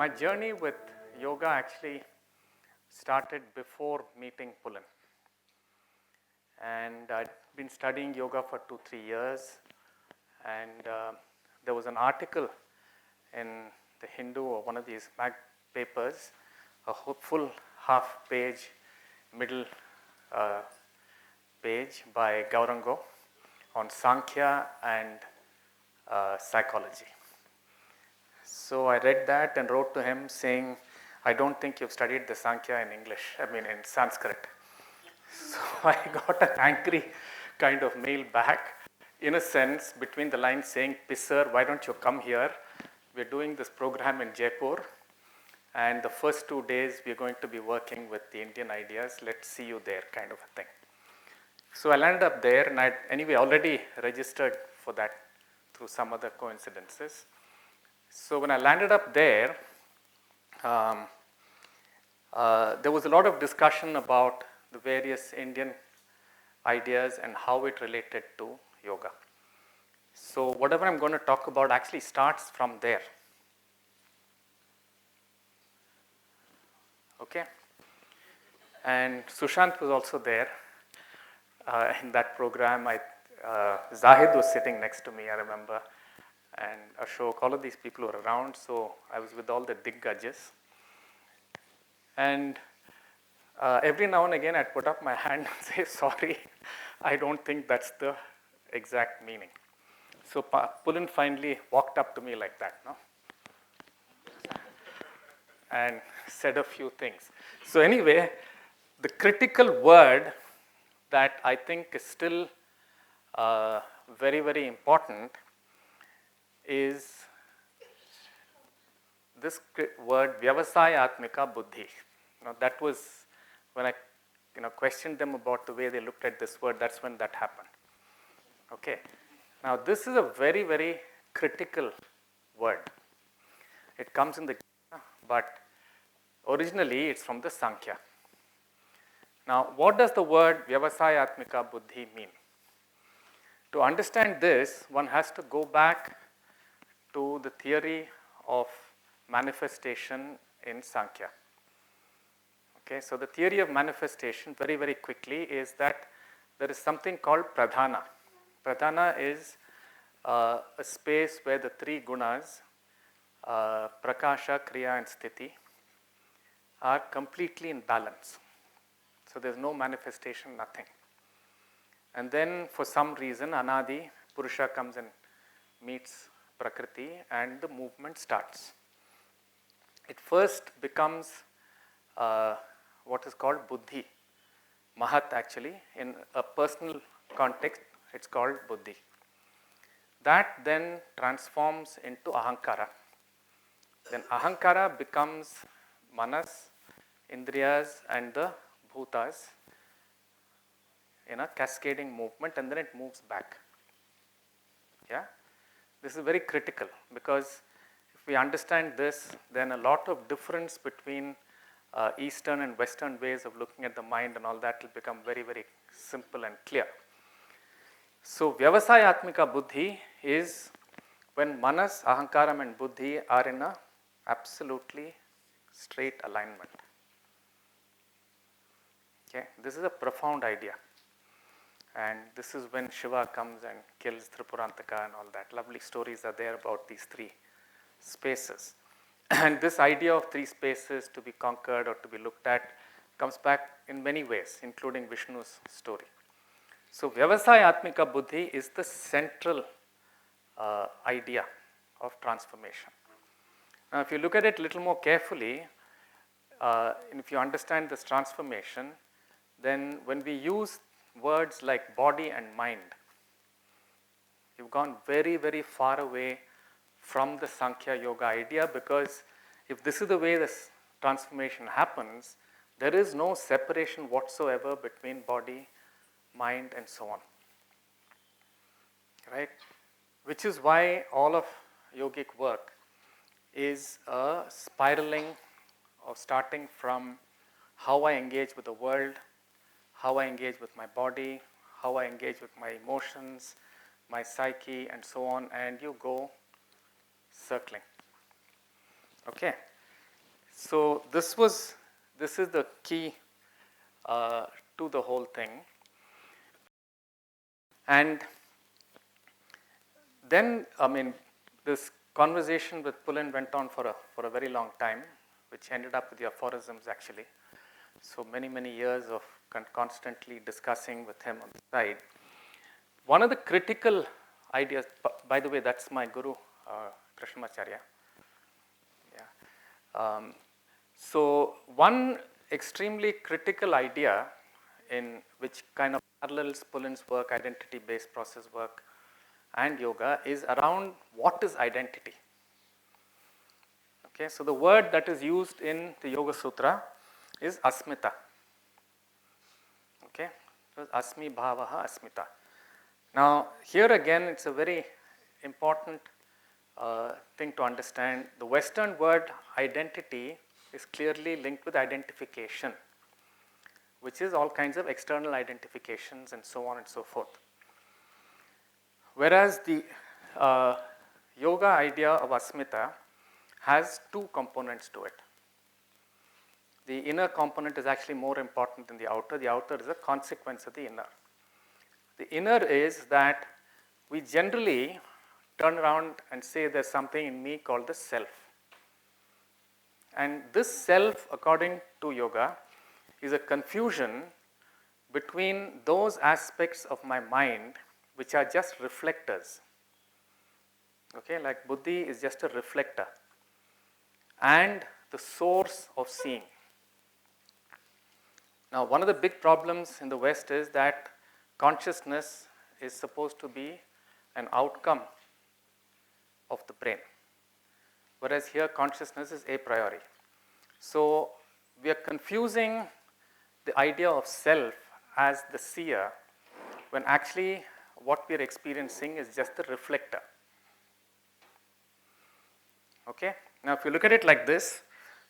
My journey with yoga actually started before meeting Pulin. And I'd been studying yoga for 2-3 years. And there was an article in the Hindu or one of these papers, a full half-page, middle page by Gaurango on Sankhya and psychology. So I read that and wrote to him saying, I don't think you've studied the Sankhya in in Sanskrit. So I got an angry kind of mail back, in a sense, between the lines saying, Pisser, why don't you come here? We're doing this program in Jaipur, and the first 2 days we're going to be working with the Indian ideas. Let's see you there, kind of a thing. So I landed up there, and I'd anyway already registered for that through some other coincidences. So when I landed up there, there was a lot of discussion about the various Indian ideas and how it related to yoga. So whatever I'm going to talk about actually starts from there. Okay? And Sushant was also there in that program. Zahid was sitting next to me, I remember, and Ashok, all of these people were around, so I was with all the Diggajas. And every now and again I'd put up my hand and say, sorry, I don't think that's the exact meaning. So Pulin finally walked up to me like that, no? And said a few things. So anyway, the critical word that I think is still very, very important is this word, Vyavasayatmika Buddhi. That was when I questioned them about the way they looked at this word, that's when that happened. Okay. Now this is a very, very critical word. It comes in the Gita, but originally it's from the Sankhya. Now what does the word Vyavasayatmika Buddhi mean? To understand this, one has to go back to the theory of manifestation in Sankhya. Okay, so the theory of manifestation, very, very quickly, is that there is something called pradhana. Pradhana is a space where the three gunas, prakasha, kriya, and sthiti, are completely in balance. So there's no manifestation, nothing. And then for some reason, anadi, purusha comes and meets prakriti, and the movement starts. It first becomes what is called buddhi, mahat actually. In a personal context, it's called buddhi. That then transforms into ahankara. Then ahankara becomes manas, indriyas, and the bhutas in a cascading movement, and then it moves back. Yeah? This is very critical, because if we understand this, then a lot of difference between Eastern and Western ways of looking at the mind and all that will become very, very simple and clear. So Vyavasayatmika Buddhi is when manas, ahankaram, and buddhi are in a absolutely straight alignment. Okay, this is a profound idea. And this is when Shiva comes and kills Tripurantaka and all that. Lovely stories are there about these three spaces. And this idea of three spaces to be conquered or to be looked at comes back in many ways, including Vishnu's story. So Vyavasayatmika Buddhi is the central idea of transformation. Now if you look at it a little more carefully, and if you understand this transformation, then when we use words like body and mind, you've gone very, very far away from the Sankhya Yoga idea, because if this is the way this transformation happens, there is no separation whatsoever between body, mind, and so on. Right? Which is why all of yogic work is a spiraling of starting from how I engage with the world, how I engage with my body, how I engage with my emotions, my psyche, and so on, and you go circling. Okay. So this is the key to the whole thing. And then, I mean, this conversation with Pulin went on for a very long time, which ended up with the aphorisms actually. So many years of constantly discussing with him on the side. One of the critical ideas, by the way, that's my guru, Krishnamacharya. Yeah. So one extremely critical idea in which kind of parallels Pulin's work, identity-based process work, and yoga is around what is identity. Okay, so the word that is used in the Yoga Sutra is asmita. Okay, so asmi bhavaha asmita. Now here again it's a very important thing to understand. The Western word identity is clearly linked with identification, which is all kinds of external identifications and so on and so forth. Whereas the yoga idea of asmita has two components to it. The inner component is actually more important than the outer. The outer is a consequence of the inner. The inner is that we generally turn around and say there's something in me called the self. And this self, according to yoga, is a confusion between those aspects of my mind which are just reflectors. Okay, like buddhi is just a reflector, and the source of seeing. Now, one of the big problems in the West is that consciousness is supposed to be an outcome of the brain, whereas here consciousness is a priori. So we are confusing the idea of self as the seer, when actually what we are experiencing is just the reflector. Okay? Now if you look at it like this,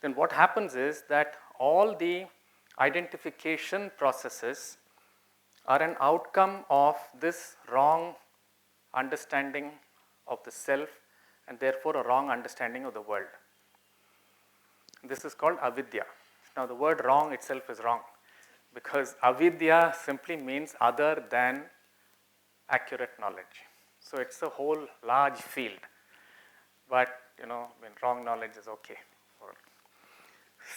then what happens is that all the identification processes are an outcome of this wrong understanding of the self, and therefore a wrong understanding of the world. This is called avidya. Now the word wrong itself is wrong, because avidya simply means other than accurate knowledge. So it's a whole large field, but wrong knowledge is okay.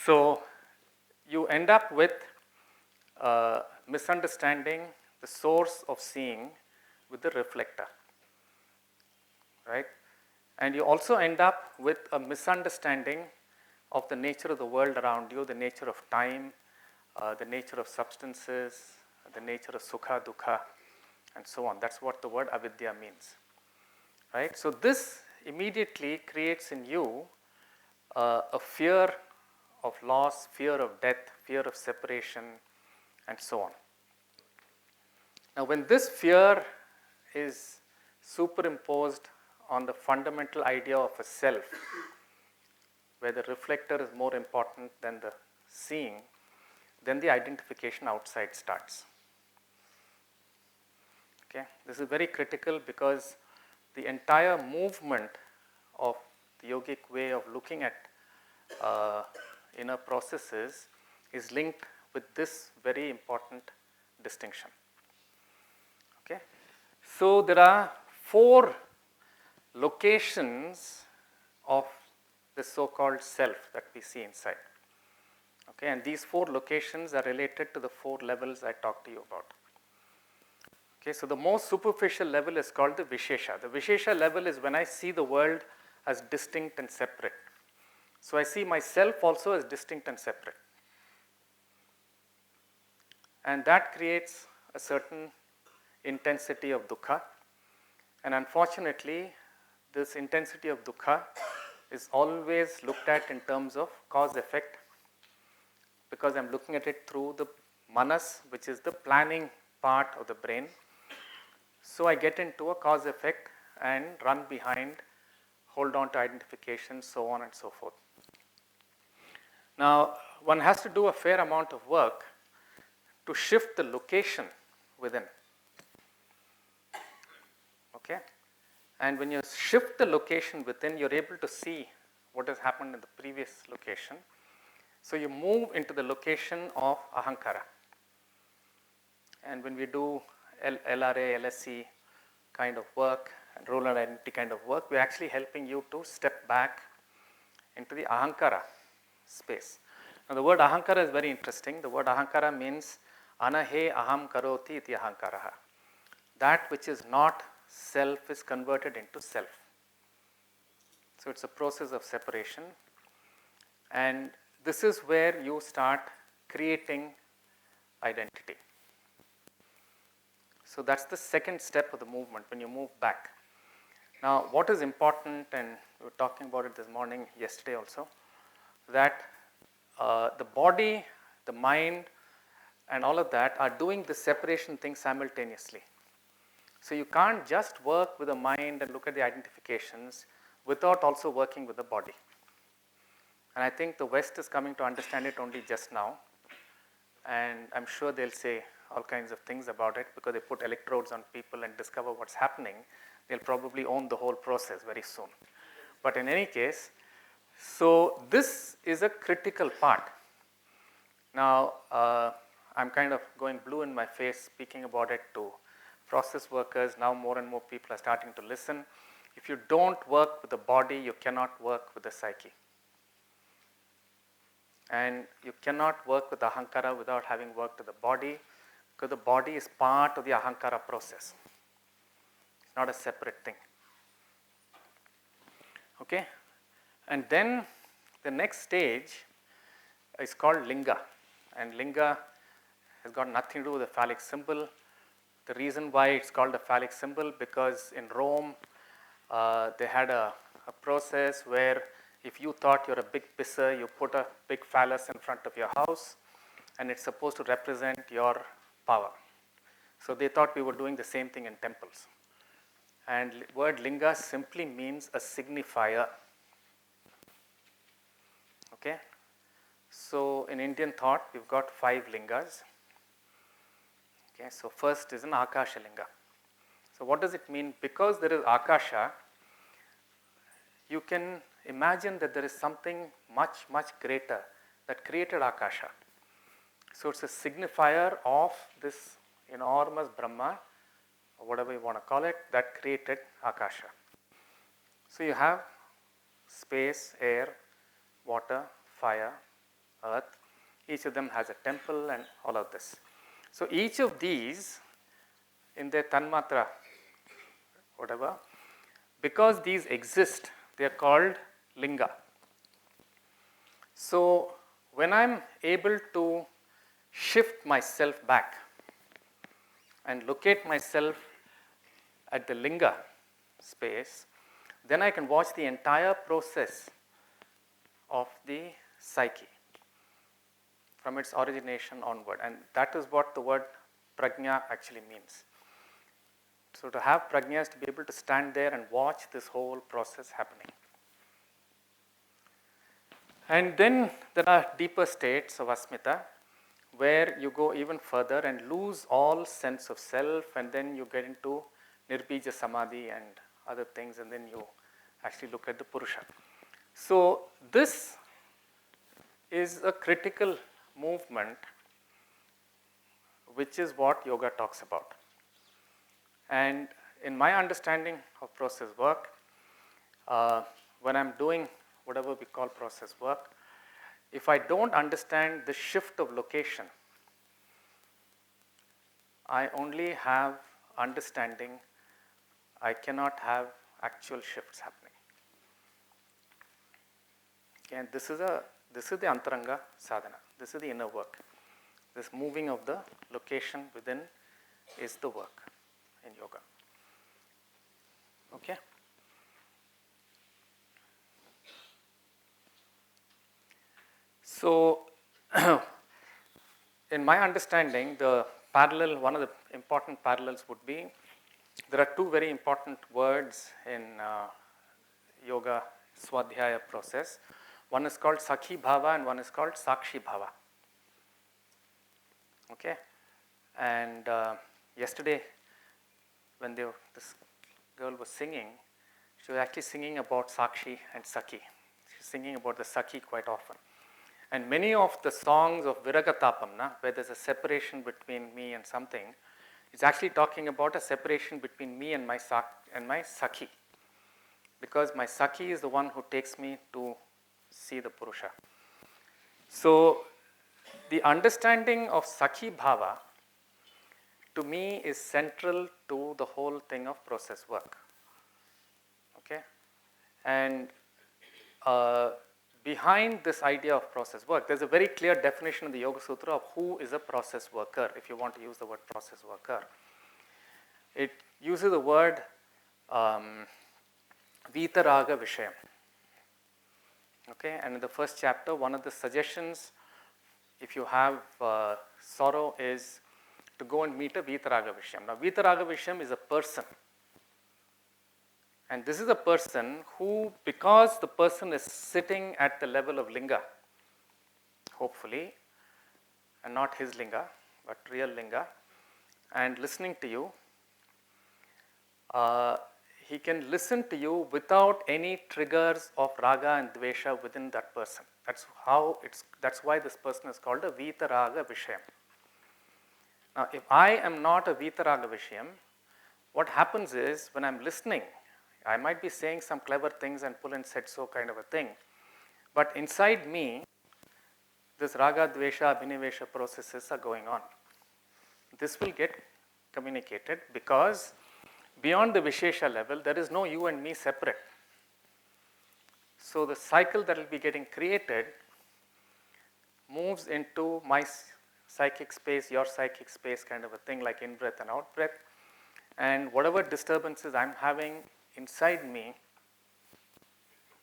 So you end up with misunderstanding the source of seeing with the reflector, right? And you also end up with a misunderstanding of the nature of the world around you, the nature of time, the nature of substances, the nature of sukha, dukkha, and so on. That's what the word avidya means, right? So this immediately creates in you a fear of loss, fear of death, fear of separation, and so on. Now, when this fear is superimposed on the fundamental idea of a self, where the reflector is more important than the seeing, then the identification outside starts. Okay? This is very critical, because the entire movement of the yogic way of looking at inner processes is linked with this very important distinction. Okay? So there are 4 locations of the so-called self that we see inside. Okay, and these 4 locations are related to the 4 levels I talked to you about. Okay, so the most superficial level is called the Vishesha. The Vishesha level is when I see the world as distinct and separate. So I see myself also as distinct and separate. And that creates a certain intensity of dukkha. And unfortunately, this intensity of dukkha is always looked at in terms of cause-effect, because I'm looking at it through the manas, which is the planning part of the brain. So I get into a cause-effect and run behind, hold on to identification, so on and so forth. Now, one has to do a fair amount of work to shift the location within. Okay? And when you shift the location within, you're able to see what has happened in the previous location. So you move into the location of ahankara. And when we do LRA, LSC kind of work, and role and identity kind of work, we're actually helping you to step back into the ahankara space. Now the word ahankara is very interesting. The word ahankara means anahe aham karoti iti ahankaraha. That which is not self is converted into self. So it's a process of separation, and this is where you start creating identity. So that's the second step of the movement when you move back. Now what is important, and we were talking about it this morning, yesterday also, that the body, the mind, and all of that are doing the separation thing simultaneously. So you can't just work with the mind and look at the identifications without also working with the body. And I think the West is coming to understand it only just now. And I'm sure they'll say all kinds of things about it because they put electrodes on people and discover what's happening. They'll probably own the whole process very soon. But in any case, so this is a critical part. Now, I'm kind of going blue in my face speaking about it to process workers. Now more and more people are starting to listen. If you don't work with the body, you cannot work with the psyche. And you cannot work with ahankara without having worked with the body, because the body is part of the ahankara process. It's not a separate thing. Okay? And then the next stage is called linga. And linga has got nothing to do with the phallic symbol. The reason why it's called a phallic symbol, because in Rome, they had a process where if you thought you're a big pisser, you put a big phallus in front of your house, and it's supposed to represent your power. So they thought we were doing the same thing in temples. And word linga simply means a signifier. Okay? So in Indian thought, we've got 5 lingas. Okay, so first is an akasha linga. So what does it mean? Because there is akasha, you can imagine that there is something much, much greater that created akasha. So it's a signifier of this enormous Brahma, or whatever you want to call it, that created akasha. So you have space, air, water, fire, earth. Each of them has a temple and all of this. So each of these in their tanmatra, whatever, because these exist, they are called linga. So when I'm able to shift myself back and locate myself at the linga space, then I can watch the entire process of the psyche from its origination onward. And that is what the word prajna actually means. So to have prajna is to be able to stand there and watch this whole process happening. And then there are deeper states of asmita where you go even further and lose all sense of self, and then you get into nirbija samadhi and other things, and then you actually look at the purusha. So this is a critical movement, which is what yoga talks about. And in my understanding of process work, when I'm doing whatever we call process work, if I don't understand the shift of location, I only have understanding, I cannot have actual shifts happening. Okay, and this is the antaranga sadhana. This is the inner work. This moving of the location within is the work in yoga. Okay? So, in my understanding, one of the important parallels would be, there are 2 very important words in yoga swadhyaya process. One is called Sakhi Bhava and one is called Sakshi Bhava. Okay? And yesterday, when this girl was singing, she was actually singing about Sakshi and Sakhi. She's singing about the Sakhi quite often. And many of the songs of Viragatapamna, where there's a separation between me and something, is actually talking about a separation between me and my Sakhi. Because my Sakhi is the one who takes me to see the Purusha. So the understanding of Sakhi Bhava to me is central to the whole thing of process work. Okay? And behind this idea of process work, there's a very clear definition in the Yoga Sutra of who is a process worker, if you want to use the word process worker. It uses the word Vitaraga Vishayam. Okay, and in the first chapter, one of the suggestions, if you have sorrow, is to go and meet a Vitaraga Vishayam. Now, Vitaraga Vishayam is a person. And this is a person who, because the person is sitting at the level of linga, hopefully, and not his linga, but real linga, and listening to you, he can listen to you without any triggers of raga and dvesha within that person. That's why this person is called a Vitaraga Vishayam. Now, if I am not a Vitaraga Vishayam, what happens is when I'm listening, I might be saying some clever things and pull and said so kind of a thing, but inside me, this raga, dvesha, abhinivesha processes are going on. This will get communicated because beyond the Vishesha level, there is no you and me separate. So the cycle that will be getting created moves into my psychic space, your psychic space kind of a thing, like in-breath and out-breath. And whatever disturbances I'm having inside me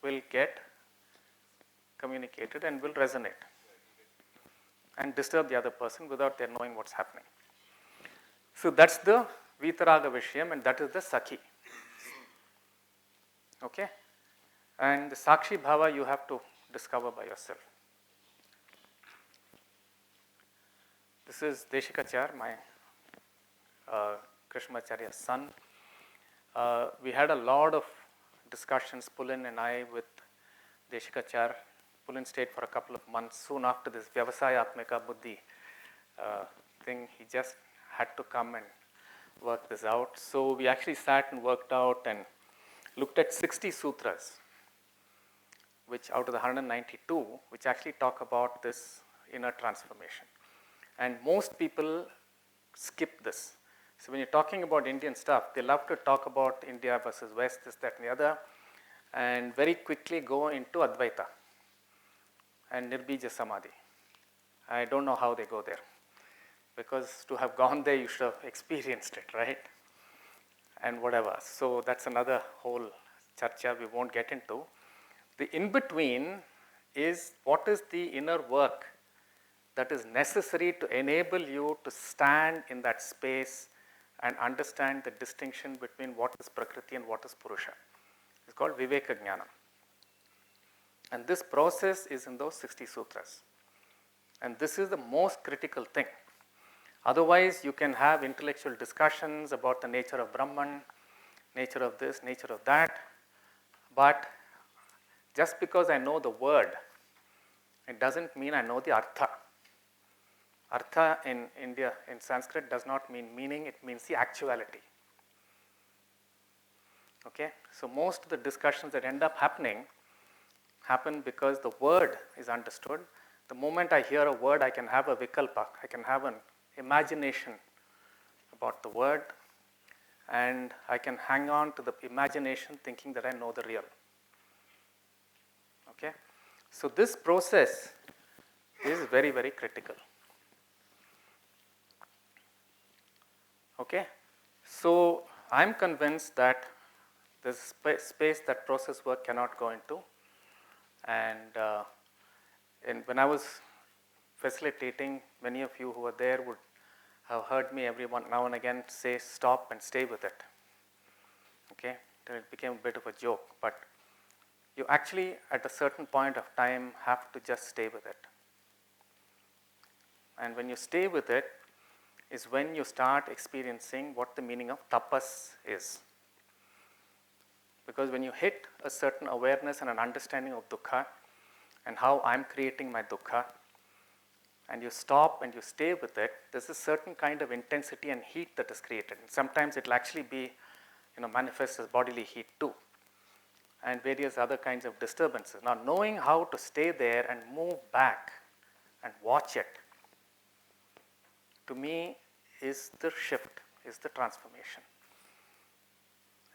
will get communicated and will resonate and disturb the other person without their knowing what's happening. So that's the Vitaraga Vishayam, and that is the Sakhi. Okay? And the Sakshi Bhava you have to discover by yourself. This is Deshikachar, my Krishnamacharya's son. We had a lot of discussions, Pulin and I, with Deshikachar. Pulin stayed for a couple of months. Soon after this Vyavasaya Atmika Buddhi thing, he just had to come and work this out. So we actually sat and worked out and looked at 60 sutras, which out of the 192, which actually talk about this inner transformation. And most people skip this. So when you're talking about Indian stuff, they love to talk about India versus West, this, that, and the other, and very quickly go into Advaita and Nirbija Samadhi. I don't know how they go there, because to have gone there, you should have experienced it, right? And whatever. So that's another whole charcha we won't get into. The in-between is what is the inner work that is necessary to enable you to stand in that space and understand the distinction between what is Prakriti and what is Purusha. It's called Viveka Jnanam. And this process is in those 60 sutras. And this is the most critical thing. Otherwise, you can have intellectual discussions about the nature of Brahman, nature of this, nature of that. But just because I know the word, it doesn't mean I know the artha. Artha in India, in Sanskrit, does not mean meaning, it means the actuality. Okay? So most of the discussions that end up happen because the word is understood. The moment I hear a word, I can have a vikalpa, I can have an imagination about the word, and I can hang on to the imagination thinking that I know the real. Okay? So this process is very, very critical. Okay? So I'm convinced that there's space that process work cannot go into. And when I was facilitating, many of you who were there would have heard me every now and again say stop and stay with it. Okay? Then it became a bit of a joke, but you actually at a certain point of time have to just stay with it. And when you stay with it is when you start experiencing what the meaning of tapas is. Because when you hit a certain awareness and an understanding of dukkha, and how I'm creating my dukkha, and you stop and you stay with it, there's a certain kind of intensity and heat that is created. And sometimes it'll actually be, manifest as bodily heat too, and various other kinds of disturbances. Now, knowing how to stay there and move back and watch it, to me, is the shift, is the transformation.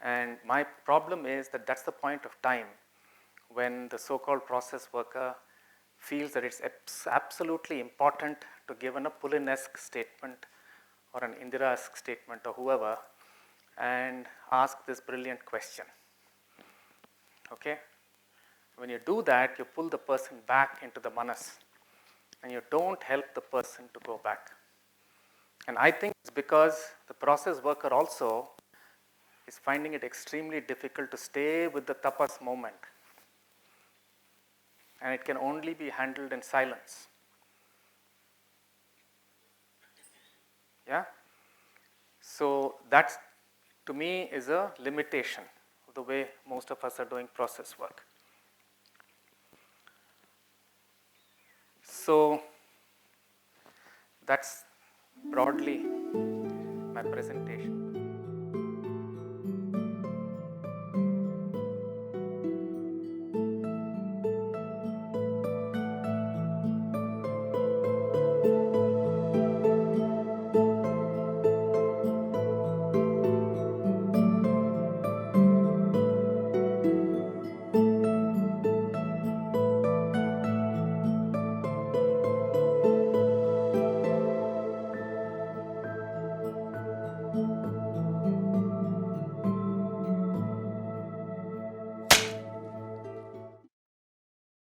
And my problem is that that's the point of time when the so-called process worker feels that it's absolutely important to give a Pulin-esque statement or an Indira-esque statement or whoever and ask this brilliant question. Okay? When you do that, you pull the person back into the manas and you don't help the person to go back. And I think it's because the process worker also is finding it extremely difficult to stay with the tapas moment. And it can only be handled in silence. Yeah? So that's, to me, is a limitation of the way most of us are doing process work. So that's broadly my presentation.